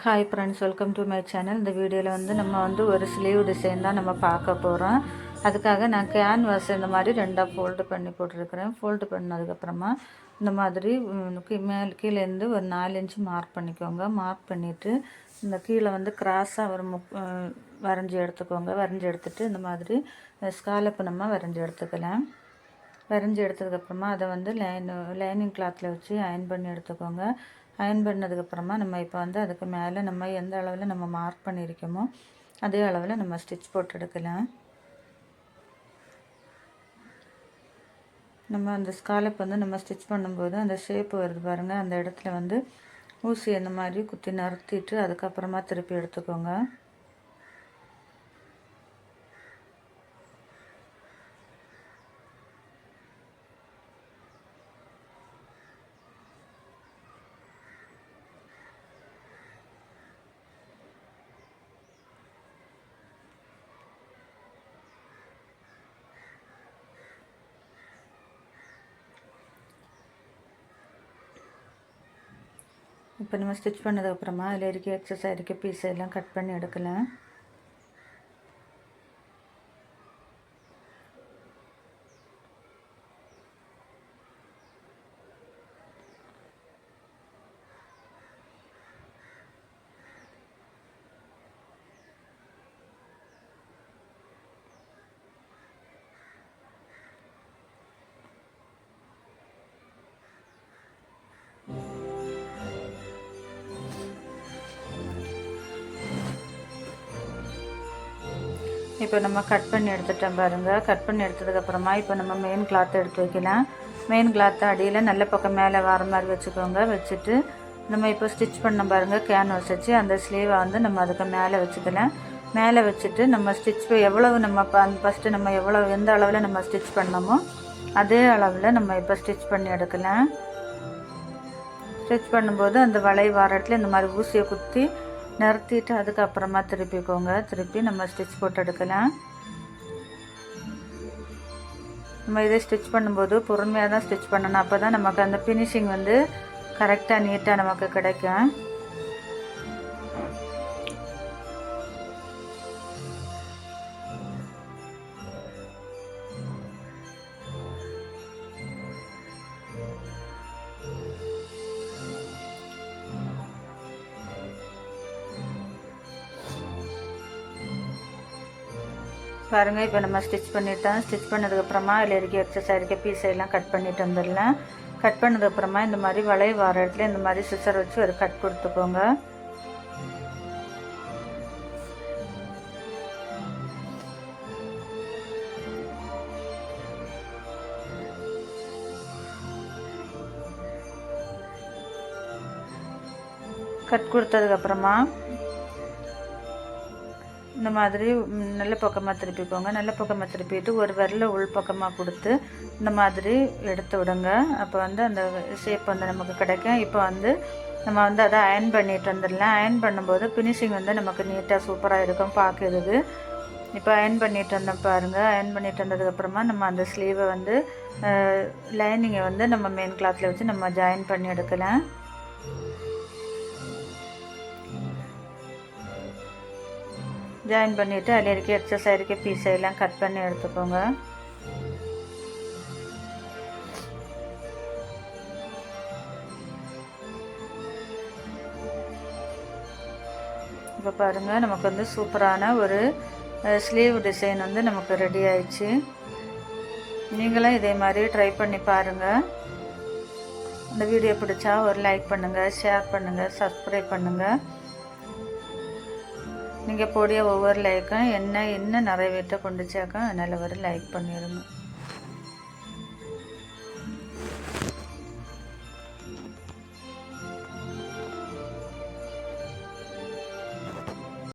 Hi friends, welcome to my channel. இந்த வீடியோவில் நம்ம ஒரு ஸ்லீவ் டிசைன் தான் நம்ம பார்க்க போகிறோம். அதுக்காக நான் கேன்வாஸ் இந்த மாதிரி ரெண்டாக ஃபோல்டு பண்ணி போட்டிருக்கிறேன். ஃபோல்டு பண்ணதுக்கப்புறமா இந்த மாதிரி கீழேருந்து ஒரு 4 இன்ச்சு மார்க் பண்ணிக்கோங்க. மார்க் பண்ணிவிட்டு இந்த கீழே கிராஸாக ஒரு வரைஞ்சி எடுத்துக்கோங்க. வரைஞ்சி எடுத்துகிட்டு இந்த மாதிரி ஸ்காலப்பு நம்ம வரைஞ்சி எடுத்துக்கலாம். வரைஞ்சி எடுத்ததுக்கப்புறமா அதை லைனிங் கிளாத்தில் வச்சு அயன் பண்ணி எடுத்துக்கோங்க. அயன் பண்ணதுக்கப்புறமா நம்ம இப்போ அதுக்கு மேலே நம்ம எந்த அளவில் நம்ம மார்க் பண்ணியிருக்கோமோ அதே அளவில் நம்ம ஸ்டிச் போட்டு எடுக்கலாம். நம்ம அந்த ஸ்காலப் நம்ம ஸ்டிச் பண்ணும்போது அந்த ஷேப் வருது பாருங்கள், அந்த இடத்துல ஊசி அந்த மாதிரி குத்தி நறுத்திட்டு அதுக்கப்புறமா திருப்பி எடுத்துக்கோங்க. இப்போ நம்ம ஸ்டிச் பண்ணதுக்கப்புறமா அதில் இருக்க எக்ஸஸ் இருக்க பீஸ் எல்லாம் கட் பண்ணி எடுக்கலாம். இப்போ நம்ம கட் பண்ணி எடுத்துட்டோம் பாருங்கள். கட் பண்ணி எடுத்ததுக்கப்புறமா இப்போ நம்ம மெயின் கிளாத் எடுத்து வைக்கலாம். மெயின் கிளாத்தை அடியில் நல்ல பக்கம் மேலே வர மாதிரி வச்சுக்கோங்க. வச்சுட்டு நம்ம இப்போ ஸ்டிச் பண்ண பாருங்கள், கேன்வாஸ் வச்சு அந்த ஸ்லீவை நம்ம அதுக்கு மேலே வச்சுக்கலாம். மேலே வச்சுட்டு நம்ம ஸ்டிச் எவ்வளவு நம்ம ஃபஸ்ட்டு நம்ம எந்த அளவில் நம்ம ஸ்டிச் பண்ணோமோ அதே அளவில் நம்ம இப்போ ஸ்டிச் பண்ணி எடுக்கலாம். ஸ்டிச் பண்ணும்போது அந்த வளை வர இடத்துல இந்த மாதிரி ஊசியை குத்தி நிறுத்திட்டு அதுக்கப்புறமா திருப்பிக்கோங்க. திருப்பி நம்ம ஸ்டிச் போட்டு எடுக்கலாம். நம்ம இதை ஸ்டிச் பண்ணும்போது பொறுமையாக தான் ஸ்டிச் பண்ணணும். அப்போ தான் நமக்கு அந்த ஃபினிஷிங் கரெக்டாக நீட்டாக நமக்கு கிடைக்கும். பாருங்கள், இப்போ நம்ம ஸ்டிச் பண்ணிட்டோம். ஸ்டிச் பண்ணதுக்கப்புறமா அதில் இருக்க எக்ஸஸ் இருக்க பீஸெல்லாம் கட் பண்ணிட்டு வந்துடலாம். கட் பண்ணதுக்கப்புறமா இந்த மாதிரி வளை வர இடத்துல இந்த மாதிரி சிசர் வச்சு ஒரு கட் கொடுத்துக்கோங்க. கட் கொடுத்ததுக்கப்புறமா இந்த மாதிரி நல்ல பக்கமாக திருப்பிக்கோங்க. நல்ல பக்கமாக திருப்பிட்டு ஒரு விரல உள் பக்கமாக கொடுத்து இந்த மாதிரி எடுத்து விடுங்க. அப்போ அந்த ஷேப் நமக்கு கிடைக்கும். இப்போ நம்ம அதை அயன் பண்ணிட்டு வந்துடலாம். அயன் பண்ணும்போது ஃபினிஷிங் நமக்கு நீட்டாக சூப்பராக இருக்கும் பார்க்குறதுக்கு. இப்போ அயன் பண்ணிட்டு வந்தோம் பாருங்கள். அயன் பண்ணிட்டு வந்ததுக்கப்புறமா நம்ம அந்த ஸ்லீவை லைனிங்கை நம்ம மெயின் கிளாத்தில் வச்சு நம்ம ஜாயின் பண்ணி எடுக்கலாம். ஜாயின் பண்ணிவிட்டு அதில் இருக்க எக்ஸஸ் இருக்க பீஸை எல்லாம் கட் பண்ணி எடுத்துக்கோங்க. இப்போ பாருங்கள், நமக்கு சூப்பரான ஒரு ஸ்லீவ் டிசைன் நமக்கு ரெடி ஆயிடுச்சு. நீங்களும் இதே மாதிரி ட்ரை பண்ணி பாருங்கள். இந்த வீடியோ பிடிச்சா ஒரு லைக் பண்ணுங்கள், ஷேர் பண்ணுங்கள், சப்ஸ்கிரைப் பண்ணுங்கள். நீங்கள் போடிய ஒவ்வொரு லைக்கும் என்ன நிறைவேற்ற கொண்டு சேர்க்க அதனால் ஒரு லைக் பண்ணிடுங்க.